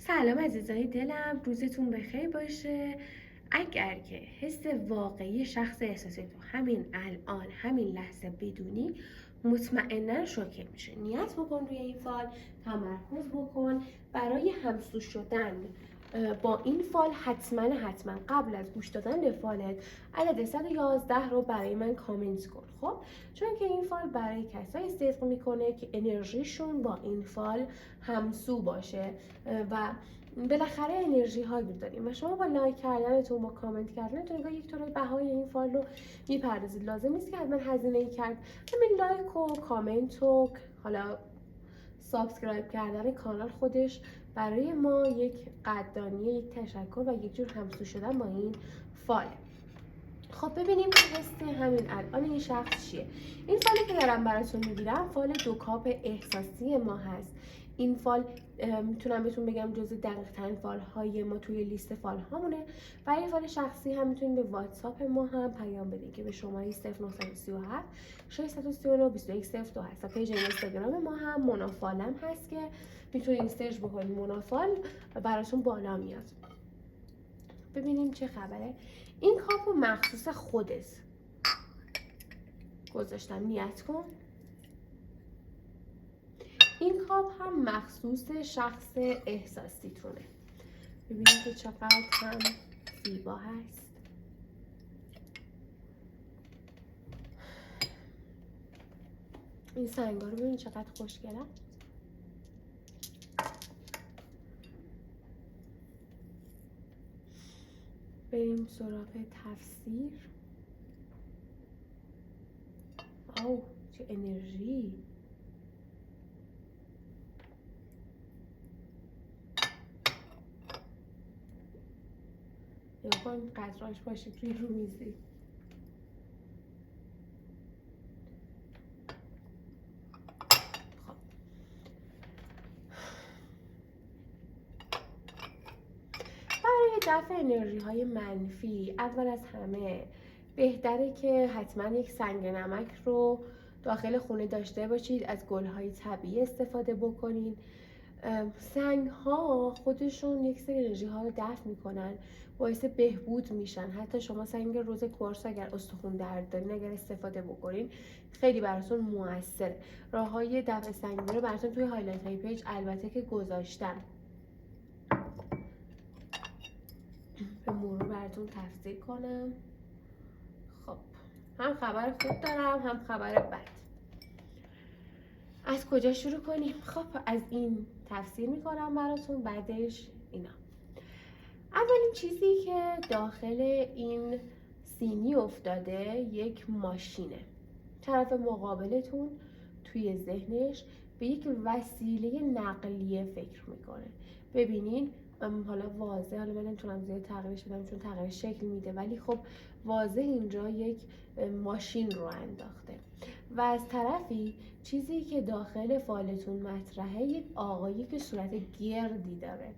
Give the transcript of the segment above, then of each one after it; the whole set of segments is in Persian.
سلام عزیزای دلم، روزتون بخیر باشه. اگر که حس واقعی شخص احساسی تو همین الان همین لحظه بدونی، مطمئنا شوکه میشه. نیت بکن روی این فال، تمرکز بکن برای همسو شدن با این فال. حتما قبل از گوش دادن به فالت عدد 111 رو برای من کامنت کن. خب چون که این فال برای کسایی صدق میکنه که انرژیشون با این فال همسو باشه و بالاخره انرژی هایی داریم و شما با لایک کردنتون، با کامنت کردنتون یک طور بهای این فایل رو میپردازید. لازم نیست که حتما هزینه ای کرد. همین لایک و کامنت و حالا سابسکرایب کردن کانال خودش برای ما یک قدردانی، یک تشکر و یک جور همسو شدن با این فایل. خب ببینیم که حس همین الان این شخص چیه. این فالی که دارم براتون میگیرم فال 2 کاپ احساسی ما هست. این فال میتونم بهتون بگم جزو دقیق ترین فال های ما توی لیست فال هامونه. برای فال شخصی هم میتونید به واتساپ ما هم پیام بدید که به شماره 0937 639 2102 هست. و پیج اینستاگرام ما هم منافالم هست که میتونید سرچ بکنید منافال براتون بالا میاد. ببینیم چه خبره. این کاپو مخصوص خودت گذاشتم، نیت کن. این کاپ هم مخصوص شخص احساسی تونه. ببینید که چقدر هم زیبا هست. این سنگا رو ببینید چقدر خوشگله. بریم سراغ تفسیر. آو چه انرژی. نگاه کن قطراش باشه توی رو میزی. دفع انرژی های منفی، اول از همه بهتره که حتما یک سنگ نمک رو داخل خونه داشته باشید. از گل های طبیعی استفاده بکنین. سنگ ها خودشون یک سری انرژی ها رو دفع میکنن، باعث بهبود میشن. حتی شما سنگ روز کوارتز اگر استخوان درد دارین اگر استفاده بکنین خیلی براتون موثره. راه های دفع سنگی رو براتون توی هایلایت های پیج البته که گذاشتم، به مرور براتون تفسیر کنم. خب هم خبر خوب دارم هم خبر بد. از کجا شروع کنیم؟ خب از این تفسیر میکنم براتون، بعدش اینا. اولین چیزی که داخل این سینی افتاده یک ماشینه. طرف مقابلتون توی ذهنش به یک وسیله نقلیه فکر میکنه. ببینین حالا واضح، حالا من نمیتونم زیاد تغییرش بدم چون تغییر شکل میده، ولی خب واضح اینجا یک ماشین رو انداخته. و از طرفی چیزی که داخل فالتون مطرحه یک آقایی که صورت گردی داره.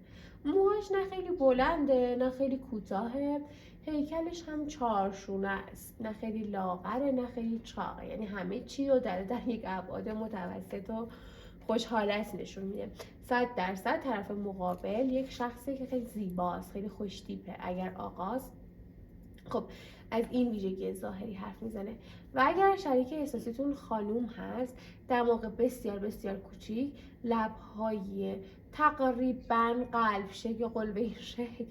موهاش نه خیلی بلنده نه خیلی کوتاهه، هیکلش هم چارشونه است، نه خیلی لاغره نه خیلی چاقه، یعنی همه چی رو در یک ابعاد متوسط و خوشحالت نشون میده. 100% طرف مقابل یک شخصی که خیلی زیباست، خیلی خوشتیپه. اگر آقاست خب از این ویژگی ظاهری حرف میزنه. و اگر شریک احساسیتون خانوم هست، دماغ بسیار بسیار کوچیک، لبهای تقریبا قلب شکل یا قلبه شکل،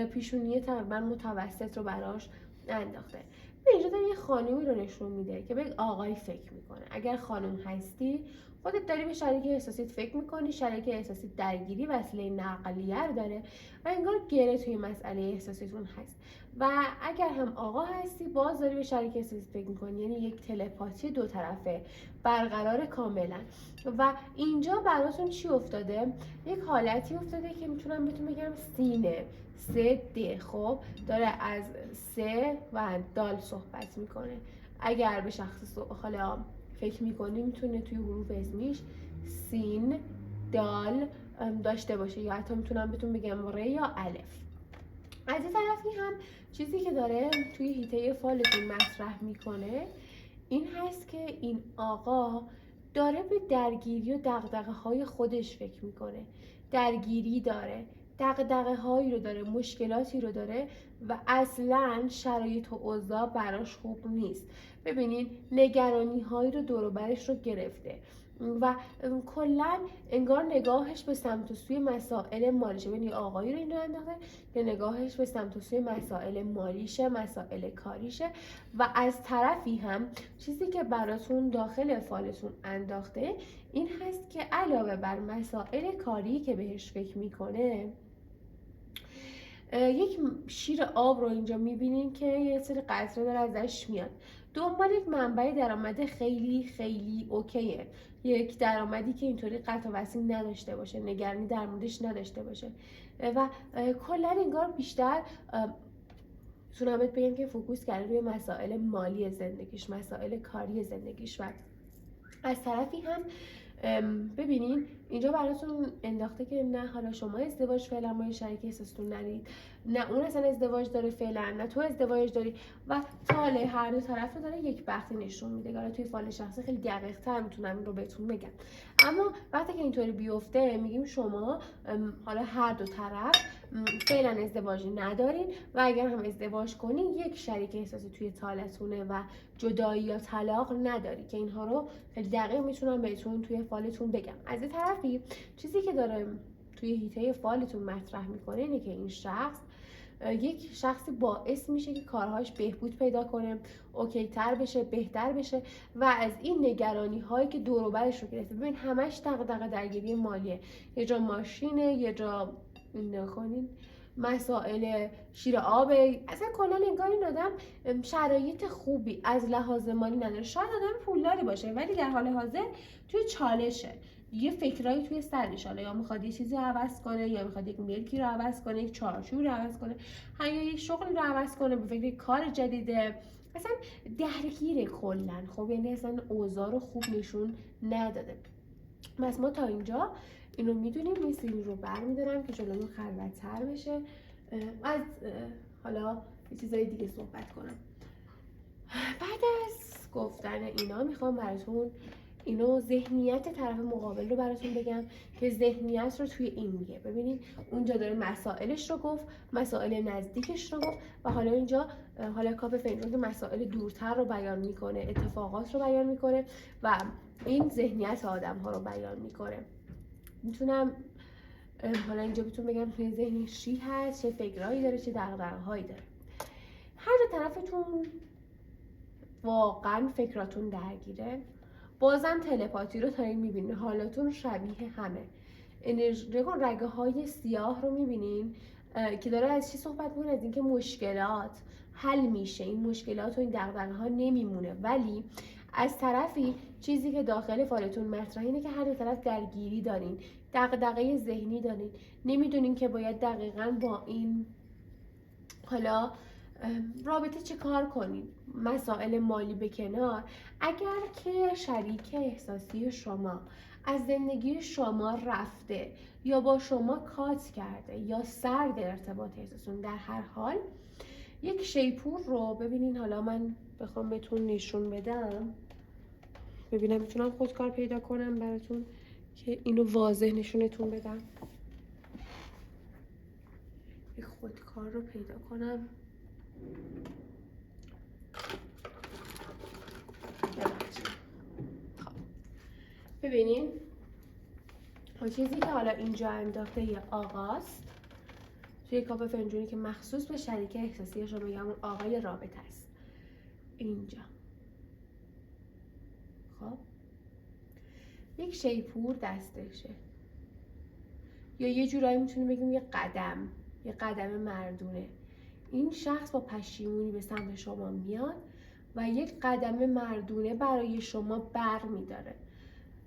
پیشونی تقریبا متوسط رو براش انداخته. به اینجا داره یه خانومی رو نشون میده که به یک آقایی فکر میکنه. اگر خانوم هستی خودت داری به شریک احساسیت فکر میکنی، شریک احساسیت درگیری وسیله نقلیه رو داره و انگار گره توی مسئله احساسیتون هست. و اگر هم آقا هستی باز داری به شریک احساسیت فکر میکنی، یعنی یک تلپاتی دو طرفه برقرار کاملا. و اینجا براتون چی افتاده؟ یک حالتی افتاده که میتونم بهتون بگم سینه 3D. خب داره از سه و دال صحبت میکنه. اگر به شخص حالا فکر میکنی میتونه توی حروف اسمیش سین دال داشته باشه، یا حتی میتونم بهتون بگم ر یا الف. از این طرفی هم چیزی که داره توی هیته فالتون مطرح میکنه این هست که این آقا داره به درگیری و دغدغه‌های خودش فکر میکنه. درگیری داره، دغدغه هایی رو داره، مشکلاتی رو داره و اصلا شرایط و اوضاع براش خوب نیست. ببینین نگرانی هایی رو دور و برش رو گرفته و کلا انگار نگاهش به سمت و سوی مسائل مالیشه. ببینید آقایی رو اینجا انداخته که نگاهش به سمت و سوی مسائل مالیشه، مسائل کاریشه و از طرفی هم چیزی که براتون داخل فالتون انداخته این هست که علاوه بر مسائل کاری که بهش فکر میکنه، یک شیر آب رو اینجا میبینین که یه سری قطره داره ازش میاد. دنبال یک منبع درآمد خیلی خیلی اوکیه، یک درآمدی که اینطوری قطع و وصل نداشته باشه، نگرانی در موردش نداشته باشه و کلا انگار بیشتر میتونم بگم که فوکوس کرده روی مسائل مالی زندگیش، مسائل کاری زندگیش. و از طرفی هم ببینین اینجا براتون انداخته که نه حالا شما ازدواج فعلا با شریک احساستون ندید، نه اون اصلا ازدواج داره فعلا، نه تو ازدواج داری و تاله هر دو طرف رو داره یک بختی نشون میده. حالا توی فال شخصی خیلی دقیق تر میتونم این رو بهتون بگم، اما وقتی که اینطوری بیفته میگیم شما حالا هر دو طرف فعلا ازدواجی ندارین و اگر هم ازدواج کنین یک شریک احساسی توی تالتونه و جدایی یا طلاق نداری که اینها رو خیلی دقیق میتونم بهتون توی فالتون بگم. از یه طرفی چیزی که داره توی هیته فالتون مطرح میکنه اینه که این شخص یک شخصی باعث میشه که کارهاش بهبود پیدا کنه، اوکی تر بشه، بهتر بشه و از این نگرانی هایی که دور و برش رو گرفته. ببین همش دغدغه درگیری مالیه، یه جا ماشینه، یه جا نکنین مسائل شیر آبه، اصلا کلا انگار این آدم شرایط خوبی از لحاظ مالی نداره. شاید آدم پولداری باشه ولی در حال حاضر توی چالشه، یه فکرایی توی سرش، حالا یا میخواد یه چیزی عوض کنه، یا میخواد یک ملکی رو عوض کنه، یک چارچوبی رو عوض کنه، یا یک شغلی رو عوض کنه، به فکر کار جدیده، اصلا درگیره کلا. خب یعنی اصلا اوضاع رو خوب نشون نداده. پس ما تا اینجا اینو میدونیم، این سیلی رو برمیدارم که جلومون خلوت‌تر بشه، از حالا یه چیزای دیگه صحبت کنم. بعد از گفتن اینا میخوام براتون اینو ذهنیت طرف مقابل رو براتون بگم که ذهنیت رو توی این میگه. ببینید اونجا داره مسائلش رو گفت، مسائل نزدیکش رو گفت و حالا اینجا حالا کاپ فنجون که مسائل دورتر رو بیان میکنه، اتفاقات رو بیان میکنه و این ذهنیت آدم ها رو بیان میکنه. میتونم حالا اینجا بهتون بگم توی ذهنش چی هست، چه فکرایی داره، چه دغدغه‌هایی داره. هر دو طرفتون واقعا فکراتون درگیره، بازم تلپاتی رو دارین میبینین، حالاتون شبیه همه. رگه های سیاه رو میبینین که داره از چی صحبت میکنه؟ از اینکه مشکلات حل میشه، این مشکلات و این دغدغه ها نمیمونه. ولی از طرفی چیزی که داخل فالتون مطرحه اینه که هر دو طرف درگیری دارین، دغدغه ذهنی دارین، نمیدونین که باید دقیقاً با این حالا رابطه چه کار کنین. مسائل مالی به کنار، اگر که شریک احساسی شما از زندگی شما رفته یا با شما کات کرده یا سرد ارتباط احساسون، در هر حال یک شیپور رو ببینین. حالا من بخوام بهتون نشون بدم، ببینم میتونم خودکار پیدا کنم براتون که اینو واضح نشونتون بدم. یک خودکار رو پیدا کنم. خب ببینین چیزی که حالا اینجا انداخته یه آقاست توی کاپ فنجونی که مخصوص به شریک احساسی شما یا اون آقای رابطه است اینجا. خب یک شیپور دستشه یا یه جورایی میتونیم بگیم یه قدم مردونه. این شخص با پشیمونی به سمت شما میاد و یک قدم مردونه برای شما بر میداره،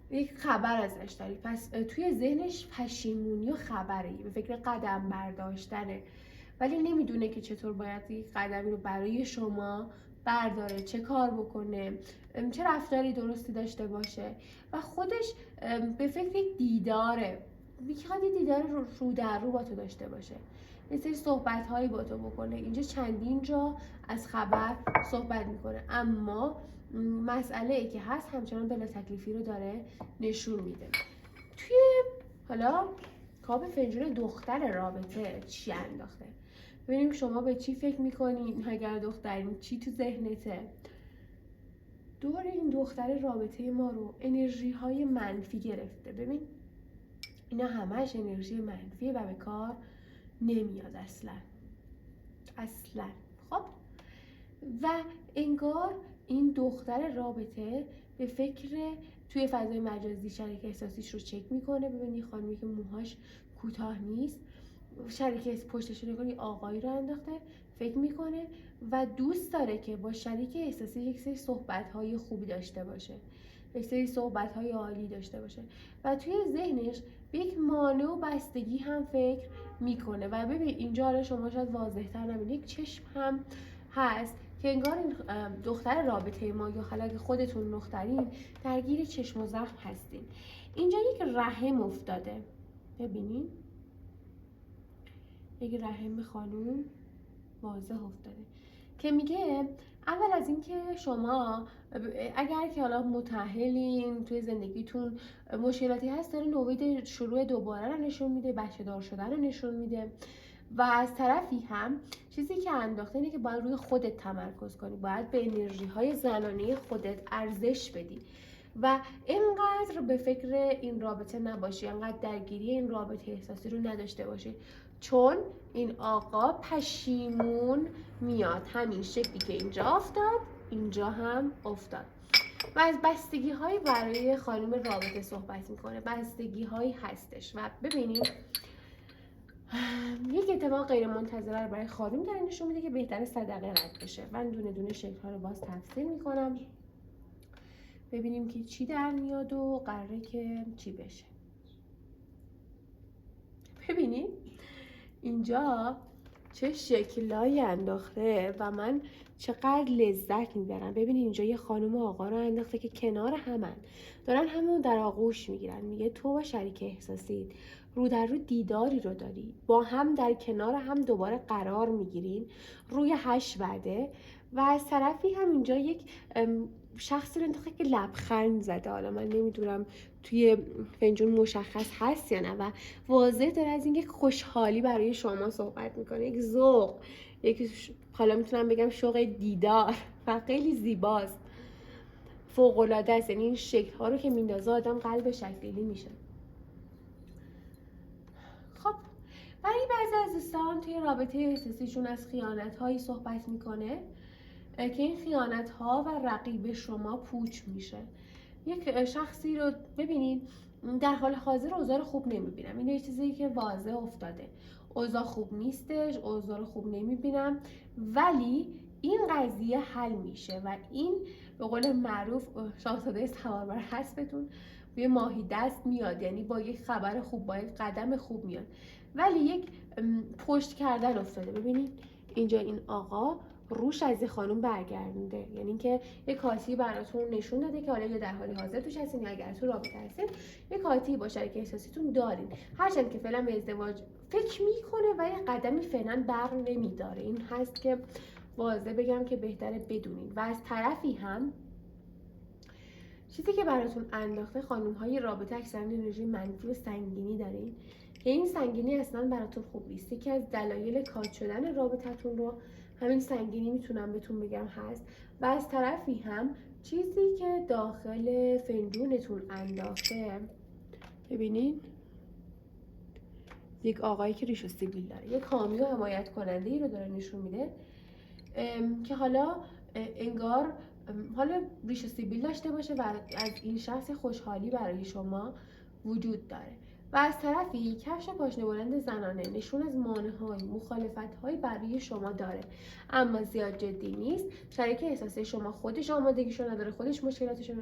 یک خبر ازش داری. پس توی ذهنش پشیمونی و خبره، به فکر قدم برداشتنه ولی نمیدونه که چطور باید یک قدمی رو برای شما برداره، چه کار بکنه، چه رفتاری درستی داشته باشه و خودش به فکر دیداره، میخواد یه دیدار رو در رو با تو داشته باشه، یه سری صحبت هایی با تو بکنه. اینجا چندین جا از خبر صحبت میکنه اما مسئله ای که هست همچنان بلا تکلیفی رو داره نشون میده. توی حالا کاپ فنجون دختر رابطه چی انداخته. ببینیم شما به چی فکر میکنین اگر دخترین، چی تو ذهنته. دور این دختر رابطه ما رو انرژی های منفی گرفته. ببین اینا همش انرژی منفیه و به کار نمیاد اصلا. خب و انگار این دختر رابطه به فکر توی فضای مجازی شریک احساسیش رو چک میکنه. ببینی خانمی که موهاش کوتاه نیست، شریک پشتش رو نگاه آقایی رو انداخته، فکر میکنه و دوست داره که با شریک احساسی یک سری صحبت‌های خوبی داشته باشه، یک سری صحبت‌های عالی داشته باشه و توی ذهنش به یک مانع و بستگی هم فکر میکنه. و ببین اینجا حالا شما شاید واضح‌تر نبینید، یک چشم هم هست که انگار این دختر رابطه ما یا حالا خودتون دخترین درگیر چشم و زخم هستین. اینجا یک رحم افتاده، ببینین یک رحم خانوم واضح افتاده که میگه اول از اینکه شما اگر که حالا متأهلین توی زندگیتون مشکلاتی هست، داره نوید شروع دوباره رو نشون میده، بچه دار شدن رو نشون میده و از طرفی هم چیزی که انداخته اینه که باید روی خودت تمرکز کنی، باید به انرژی های زنانه خودت ارزش بدی و اینقدر به فکر این رابطه نباشی، اینقدر درگیری این رابطه احساسی رو نداشته باشی، چون این آقا پشیمون میاد. همین شکلی که اینجا افتاد اینجا هم افتاد و از بستگی های برای خانم رابطه صحبت میکنه. بستگی هایی هستش و ببینید یک اتفاق غیر منتظره رو برای خانم داره نشون میده که بهتره صدقه رد بشه. من دونه دونه شکل ها رو باز تفسیر میکنم ببینیم که چی در میاد و قراره که چی بشه. ببینید اینجا چه شکلایی انداخته و من چقدر لذت میبرم. ببینید اینجا یه خانم و آقا رو انداخته که کنار همن، دارن همون در آغوش میگیرن. میگه تو و شریک احساسیت رو در رو دیداری رو داری، با هم در کنار هم دوباره قرار میگیرین روی 8 وعده و از طرفی هم اینجا یک شخصی رو انداخته که لبخند زده. حالا من نمیدونم توی فنجون مشخص هست یا نه و واضح داره از این یک خوشحالی برای شما صحبت میکنه، یک ذوق، یک حالا میتونم بگم شوق دیدار و خیلی زیباست، فوق‌العاده است. یعنی این شکل ها رو که میندازه آدم قلب شکلی میشه. خب برای بعضی از دوستان توی رابطه احساسیشون از خیانت هایی صحبت میکنه که این خیانت ها و رقیب شما پوچ میشه. یک شخصی رو ببینید در حال حاضر اوضاع خوب نمیبینم، این یه چیزی که واضح افتاده، اوضاع خوب نیستش، اوضاع خوب نمیبینم، ولی این قضیه حل میشه و این به قول معروف شاهزاده سواربر حسبتون به ماهی دست میاد، یعنی با یک خبر خوب، با یک قدم خوب میاد، ولی یک پشت کردن افتاده. ببینید اینجا این آقا روش از این خانم برگردونده، یعنی که یک کاتی براتون نشون داده که حالا یا در حال حاضر توش هستین یا اگر تو رابطه هستین یک کاتی با شریک احساسیتون دارین، هرچند که فعلا به ازدواج فکر میکنه و یه قدمی فعلا بر نمیداره. این هست که واضح بگم که بهتره بدونین. و از طرفی هم چیزی که براتون انداخته، خانم های رابطه اکثرا انرژی منفی و سنگینی دارین که این سنگینی اصلا براتون خوب نیست. یکی از دلایل کات شدن رابطتون رو همین سنگینی میتونم بهتون بگم هست. و از طرفی هم چیزی که داخل فنجونتون انداخته، ببینین یک آقایی که ریش و سیبیل داره، یک حامی و حمایت کننده ای رو داره نشون میده که حالا انگار حالا ریش و سیبیل داشته باشه و از این شخص خوشحالی برای شما وجود داره. و از طرفی کفش پاشنه بلند زنانه نشون از مانع‌های، مخالفت‌های برای شما داره، اما زیاد جدی نیست. شریک احساسی شما خودش آمادگیشو نداره، خودش مشکلاتشو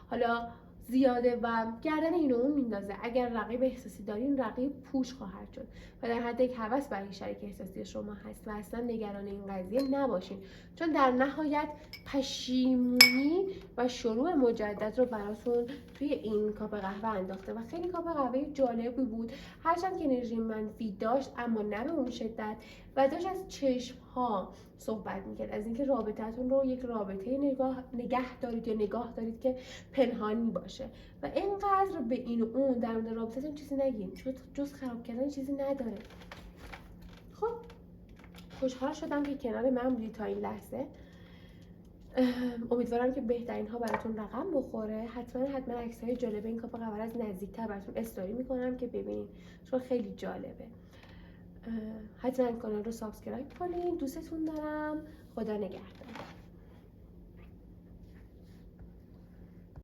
حالا زیاده و گردن اینو اون میندازه. اگر رقیب احساسی دارین، رقیب پوچ خواهد شد و در حد یک هوس برای شریک احساسی شما هست و اصلا نگران این قضیه نباشین، چون در نهایت پشیمونی و شروع مجدد رو براتون توی این کاپ قهوه انداخته و خیلی کاپ قهوه جالبی بود، هرچند که انرژی منفی داشت اما نه به اون شدت و داشت از چشم ها صحبت میکرد، از اینکه رابطتون رو یک رابطه نگه دارید که پنهانی باشه و اینقدر به این و اون در مورد رابطتون چیزی نگین، جز خراب کردن چیزی نداره. خب خوشحال شدم که کنار من بودی تا این لحظه. امیدوارم که بهترین ها براتون رقم بخوره. حتما عکس‌های جالب این کاپ قمر از نزدیکتر براتون استوری میکنم که ببینید، چون خیلی جالبه. حتما کانال رو سابسکرایب کنین. دوستتون دارم. خدا نگهدار.